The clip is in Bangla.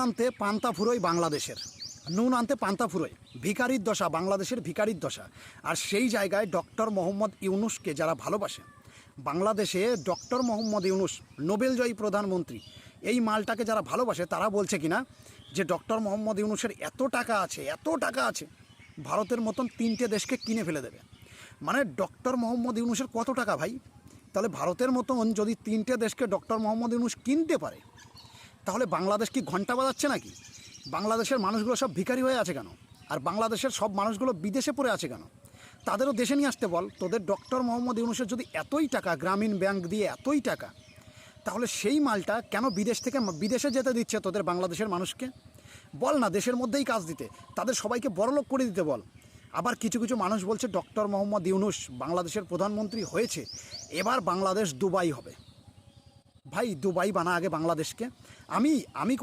আনতে পান্তা ফুরোয় বাংলাদেশের, নুন আনতে পান্তা ফুরোয়, ভিখারির দশা, বাংলাদেশের ভিখারির দশা। আর সেই জায়গায় ডক্টর মোহাম্মদ ইউনূসকে যারা ভালোবাসে, বাংলাদেশে ডক্টর মোহাম্মদ ইউনূস নোবেলজয়ী প্রধানমন্ত্রী, এই মালটাকে যারা ভালোবাসে তারা বলছে কিনা যে ডক্টর মোহাম্মদ ইউনূসের এত টাকা আছে, ভারতের মতন 3টে দেশকে কিনে ফেলে দেবে। মানে ডক্টর মোহাম্মদ ইউনূসের কত টাকা ভাই? তাহলে ভারতের মতন যদি 3টে দেশকে ডক্টর মোহাম্মদ ইউনূস কিনতে পারে, তাহলে বাংলাদেশ কি ঘন্টা বাজাচ্ছে নাকি? বাংলাদেশের মানুষগুলো সব ভিখারি হয়ে আছে কেন? আর বাংলাদেশের সব মানুষগুলো বিদেশে পড়ে আছে কেন? তাদেরও দেশে নিয়ে আসতে বল। তোদের ডক্টর মোহাম্মদ ইউনূসের যদি এতই টাকা, গ্রামীণ ব্যাংক দিয়ে এতই টাকা, তাহলে সেই মালটা কেন বিদেশ থেকে বিদেশে যেতে দিচ্ছে তোদের বাংলাদেশের মানুষকে? বল না দেশের মধ্যেই কাজ দিতে, তাদের সবাইকে বড়লোক করে দিতে বল। আবার কিছু কিছু মানুষ বলছে ডক্টর মোহাম্মদ ইউনূস বাংলাদেশের প্রধানমন্ত্রী হয়েছে, এবার বাংলাদেশ দুবাই হবে। ভাই দুবাই বানা আগে বাংলাদেশকে। আমি